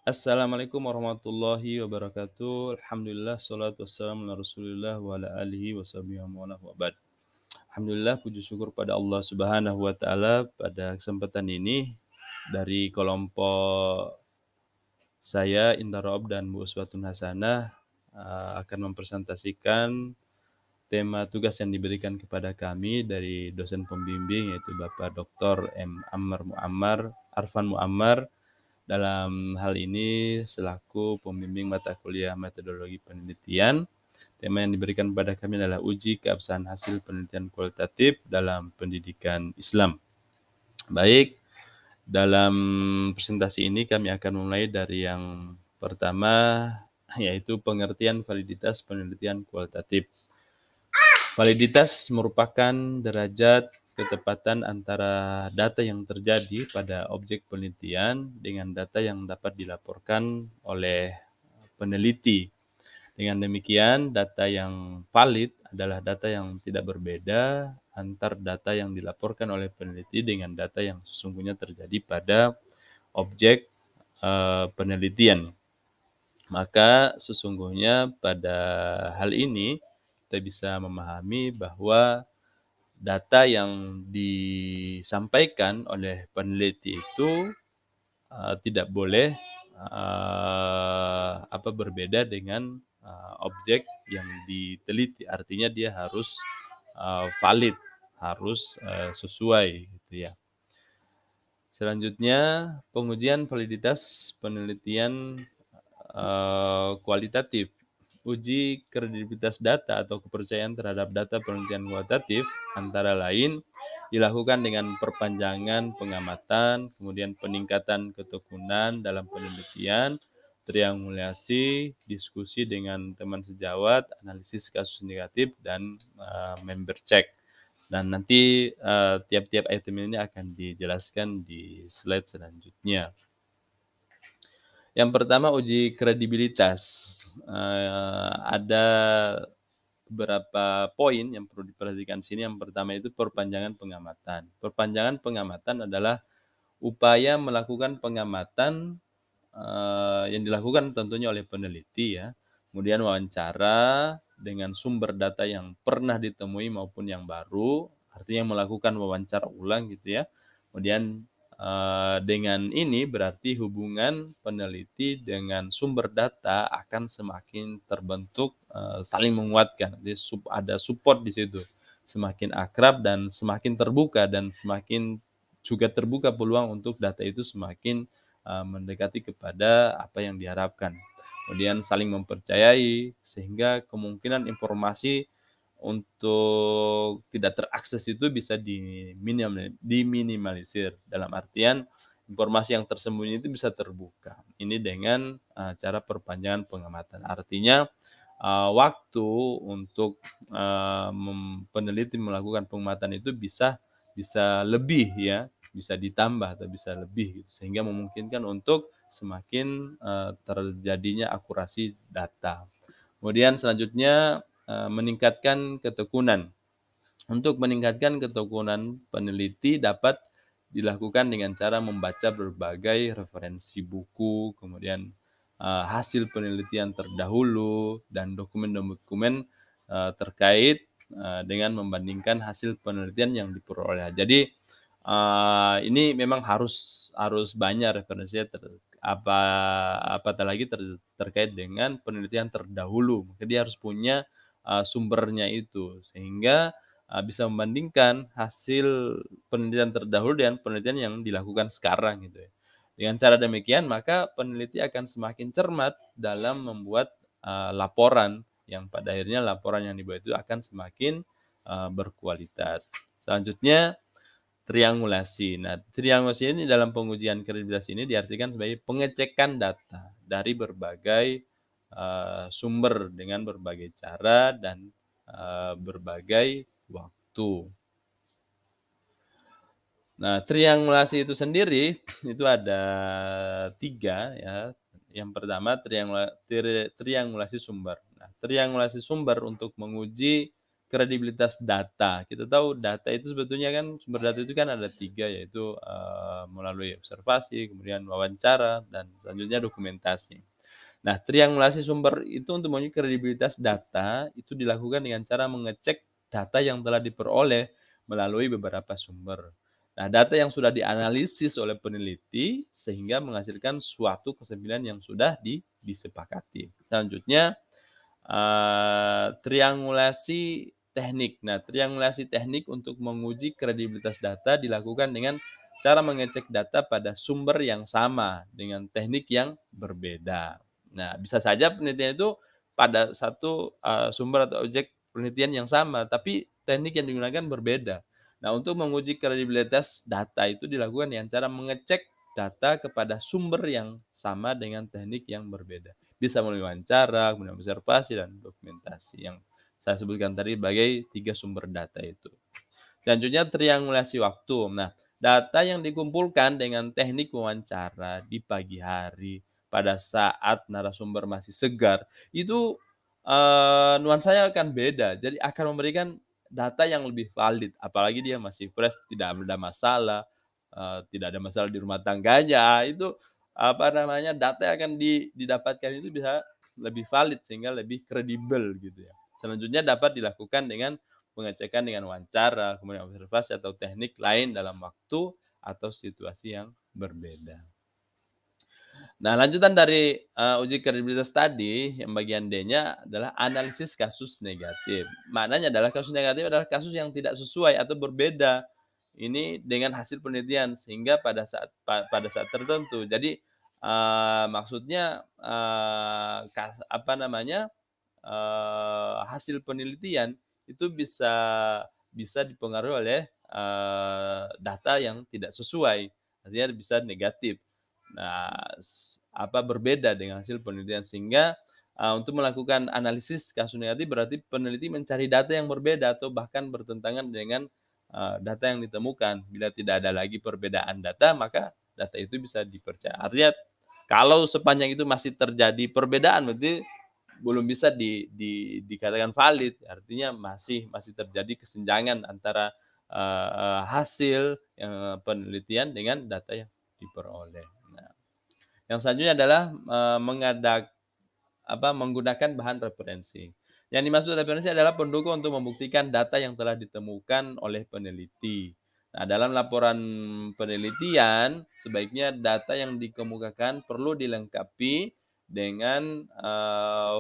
Assalamualaikum warahmatullahi wabarakatuh. Alhamdulillah, sholatu wassalamu ala Rasulillah wa ala alihi washabihi wa man wa ba'd. Alhamdulillah, puji syukur pada Allah Subhanahu wa taala pada kesempatan ini dari kelompok saya Indra Ra'ub dan Bu Uswatun Hasanah akan mempresentasikan tema tugas yang diberikan kepada kami dari dosen pembimbing yaitu Bapak Dr. M. Ammar Muammar, Arfan Muammar dalam hal ini selaku pembimbing mata kuliah metodologi penelitian. Tema yang diberikan kepada kami adalah uji keabsahan hasil penelitian kualitatif dalam pendidikan Islam. Baik, dalam presentasi ini kami akan mulai dari yang pertama, yaitu pengertian validitas penelitian kualitatif. Validitas merupakan derajat ketepatan antara data yang terjadi pada objek penelitian dengan data yang dapat dilaporkan oleh peneliti. Dengan demikian, data yang valid adalah data yang tidak berbeda antar data yang dilaporkan oleh peneliti dengan data yang sesungguhnya terjadi pada objek penelitian. Maka sesungguhnya pada hal ini kita bisa memahami bahwa data yang disampaikan oleh peneliti itu tidak boleh berbeda dengan objek yang diteliti. Artinya dia harus valid, harus sesuai gitu ya. Selanjutnya, pengujian validitas penelitian kualitatif. Uji kredibilitas data atau kepercayaan terhadap data penelitian kualitatif antara lain dilakukan dengan perpanjangan pengamatan, kemudian peningkatan ketekunan dalam penelitian, triangulasi, diskusi dengan teman sejawat, analisis kasus negatif, dan member check. Dan nanti tiap-tiap item ini akan dijelaskan di slide selanjutnya. Yang pertama uji kredibilitas. Ada beberapa poin yang perlu diperhatikan di sini. Yang pertama itu perpanjangan pengamatan. Perpanjangan pengamatan adalah upaya melakukan pengamatan yang dilakukan tentunya oleh peneliti ya. Kemudian wawancara dengan sumber data yang pernah ditemui maupun yang baru, artinya melakukan wawancara ulang gitu ya. Kemudian dengan ini berarti hubungan peneliti dengan sumber data akan semakin terbentuk saling menguatkan. Jadi ada support di situ. Semakin akrab dan semakin terbuka dan semakin juga terbuka peluang untuk data itu semakin mendekati kepada apa yang diharapkan. Kemudian saling mempercayai sehingga kemungkinan informasi untuk tidak terakses itu bisa diminimalisir. Dalam artian informasi yang tersembunyi itu bisa terbuka. Ini dengan cara perpanjangan pengamatan. Artinya waktu untuk peneliti melakukan pengamatan itu bisa lebih ya, bisa ditambah atau bisa lebih gitu, sehingga memungkinkan untuk semakin terjadinya akurasi data. Kemudian selanjutnya meningkatkan ketekunan. Untuk meningkatkan ketekunan peneliti dapat dilakukan dengan cara membaca berbagai referensi buku, kemudian hasil penelitian terdahulu dan dokumen-dokumen terkait dengan membandingkan hasil penelitian yang diperoleh. Jadi ini memang harus banyak referensinya apatah lagi terkait dengan penelitian terdahulu. Maka dia harus punya sumbernya itu sehingga bisa membandingkan hasil penelitian terdahulu dengan penelitian yang dilakukan sekarang gitu ya. Dengan cara demikian maka peneliti akan semakin cermat dalam membuat laporan yang pada akhirnya laporan yang dibuat itu akan semakin berkualitas. Selanjutnya triangulasi. Nah, triangulasi ini dalam pengujian kredibilitas ini diartikan sebagai pengecekan data dari berbagai sumber dengan berbagai cara dan berbagai waktu. Nah, triangulasi itu sendiri itu ada 3 ya. Yang pertama triangulasi sumber. Nah, triangulasi sumber untuk menguji kredibilitas data. Kita tahu data itu sebetulnya kan sumber data itu kan ada 3 yaitu, melalui observasi, kemudian wawancara, dan selanjutnya dokumentasi. Nah, triangulasi sumber itu untuk menguji kredibilitas data itu dilakukan dengan cara mengecek data yang telah diperoleh melalui beberapa sumber. Nah, data yang sudah dianalisis oleh peneliti sehingga menghasilkan suatu kesimpulan yang sudah disepakati. Selanjutnya, triangulasi teknik. Nah, triangulasi teknik untuk menguji kredibilitas data dilakukan dengan cara mengecek data pada sumber yang sama dengan teknik yang berbeda. Nah, bisa saja penelitian itu pada satu, sumber atau objek penelitian yang sama, tapi teknik yang digunakan berbeda. Nah, untuk menguji kredibilitas data itu dilakukan dengan cara mengecek data kepada sumber yang sama dengan teknik yang berbeda. Bisa melalui wawancara, kemudian observasi, dan dokumentasi yang saya sebutkan tadi sebagai 3 sumber data itu. Selanjutnya triangulasi waktu. Nah, data yang dikumpulkan dengan teknik wawancara di pagi hari pada saat narasumber masih segar, itu, nuansanya akan beda. Jadi akan memberikan data yang lebih valid, apalagi dia masih fresh, tidak ada masalah, tidak ada masalah di rumah tangganya, itu, apa namanya, data yang akan didapatkan itu bisa lebih valid sehingga lebih kredibel gitu ya. Selanjutnya dapat dilakukan dengan pengecekan dengan wawancara, kemudian observasi atau teknik lain dalam waktu atau situasi yang berbeda. Nah, lanjutan dari, uji kredibilitas tadi, yang bagian D-nya adalah analisis kasus negatif. Maknanya adalah kasus negatif adalah kasus yang tidak sesuai atau berbeda ini dengan hasil penelitian sehingga pada saat tertentu. Jadi, maksudnya, apa namanya, hasil penelitian itu bisa dipengaruhi oleh, data yang tidak sesuai, artinya bisa negatif. Nah, berbeda dengan hasil penelitian sehingga, untuk melakukan analisis kasus negatif berarti peneliti mencari data yang berbeda atau bahkan bertentangan dengan, data yang ditemukan. Bila tidak ada lagi perbedaan data, maka data itu bisa dipercaya. Artinya kalau sepanjang itu masih terjadi perbedaan berarti belum bisa dikatakan valid, artinya masih terjadi kesenjangan antara, hasil, penelitian dengan data yang diperoleh. Nah, yang selanjutnya adalah, menggunakan bahan referensi. Yang dimaksud referensi adalah pendukung untuk membuktikan data yang telah ditemukan oleh peneliti. Nah, dalam laporan penelitian, sebaiknya data yang dikemukakan perlu dilengkapi dengan,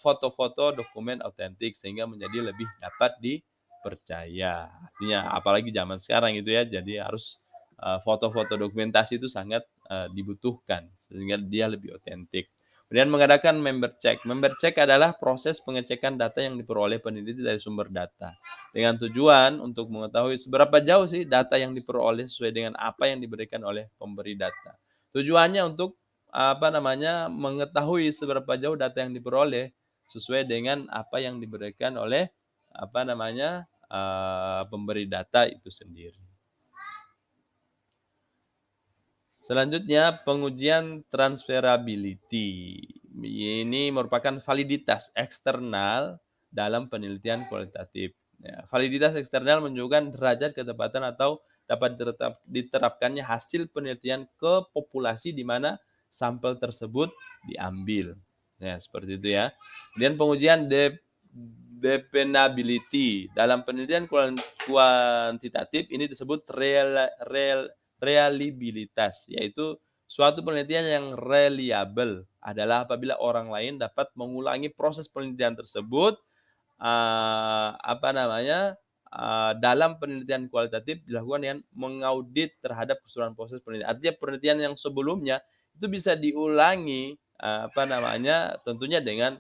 foto-foto dokumen otentik sehingga menjadi lebih dapat dipercaya. Artinya apalagi zaman sekarang itu ya, jadi harus, foto-foto dokumentasi itu sangat, dibutuhkan sehingga dia lebih otentik. Kemudian mengadakan member check. Member check adalah proses pengecekan data yang diperoleh peneliti dari sumber data. Dengan tujuan untuk mengetahui seberapa jauh sih data yang diperoleh sesuai dengan apa yang diberikan oleh pemberi data. Tujuannya untuk, mengetahui seberapa jauh data yang diperoleh sesuai dengan apa yang diberikan oleh, pemberi data itu sendiri. Selanjutnya, pengujian transferability. Ini merupakan validitas eksternal dalam penelitian kualitatif. Ya, validitas eksternal menunjukkan derajat ketepatan atau dapat diterapkannya hasil penelitian ke populasi di mana sampel tersebut diambil. Ya, seperti itu ya. Kemudian pengujian dependability. Dalam penelitian kuantitatif ini disebut reliabilitas, yaitu suatu penelitian yang reliable adalah apabila orang lain dapat mengulangi proses penelitian tersebut, dalam penelitian kualitatif dilakukan dengan mengaudit terhadap keseluruhan proses penelitian. Artinya penelitian yang sebelumnya itu bisa diulangi, tentunya dengan,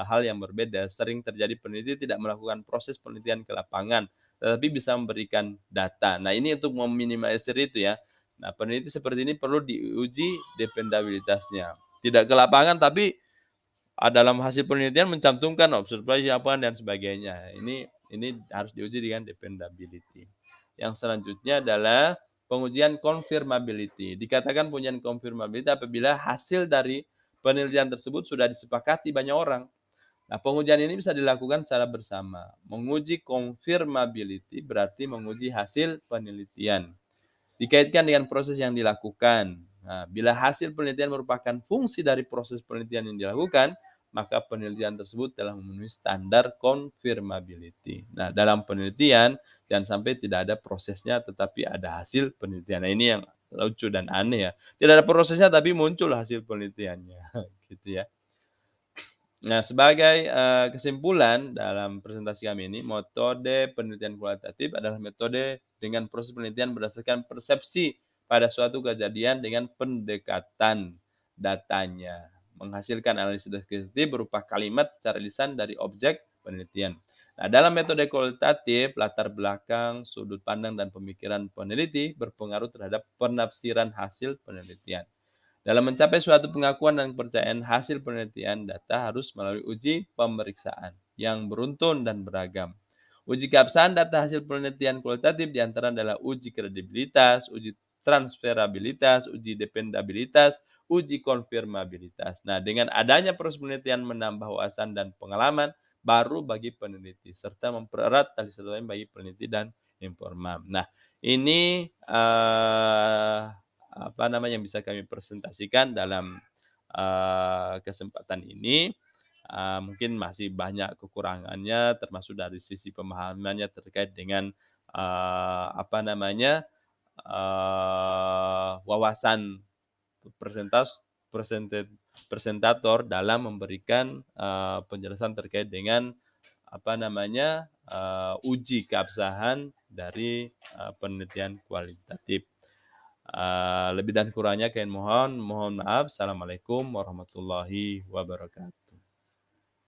hal yang berbeda. Sering terjadi peneliti tidak melakukan proses penelitian ke lapangan, tetapi bisa memberikan data. Nah, ini untuk meminimalisir itu ya. Nah, peneliti seperti ini perlu diuji dependabilitasnya. Tidak ke lapangan tapi dalam hasil penelitian mencantumkan observasi apa dan sebagainya. Ini harus diuji dengan dependability. Yang selanjutnya adalah pengujian confirmability. Dikatakan pengujian confirmability apabila hasil dari penelitian tersebut sudah disepakati banyak orang. Nah, pengujian ini bisa dilakukan secara bersama. Menguji confirmability berarti menguji hasil penelitian. Dikaitkan dengan proses yang dilakukan. Nah, bila hasil penelitian merupakan fungsi dari proses penelitian yang dilakukan, maka penelitian tersebut telah memenuhi standar confirmability. Nah, dalam penelitian jangan sampai tidak ada prosesnya tetapi ada hasil penelitian. Nah, ini yang lucu dan aneh ya. Tidak ada prosesnya tapi muncul hasil penelitiannya, gitu ya. Nah, sebagai, kesimpulan dalam presentasi kami ini, metode penelitian kualitatif adalah metode dengan proses penelitian berdasarkan persepsi pada suatu kejadian dengan pendekatan datanya, menghasilkan analisis deskriptif berupa kalimat secara lisan dari objek penelitian. Nah, dalam metode kualitatif, latar belakang, sudut pandang, dan pemikiran peneliti berpengaruh terhadap penafsiran hasil penelitian. Dalam mencapai suatu pengakuan dan kepercayaan hasil penelitian, data harus melalui uji pemeriksaan yang beruntun dan beragam. Uji keabsahan data hasil penelitian kualitatif diantara adalah uji kredibilitas, uji transferabilitas, uji dependabilitas, uji konfirmabilitas. Nah, dengan adanya proses penelitian menambah wawasan dan pengalaman baru bagi peneliti, serta mempererat tali silaturahmi bagi peneliti dan informan. Nah, ini apa namanya yang bisa kami presentasikan dalam kesempatan ini. Mungkin masih banyak kekurangannya termasuk dari sisi pemahamannya terkait dengan apa namanya wawasan presentas presented presentator dalam memberikan penjelasan terkait dengan apa namanya uji keabsahan dari penelitian kualitatif. Lebih dan kurangnya kami mohon maaf. Assalamualaikum warahmatullahi wabarakatuh.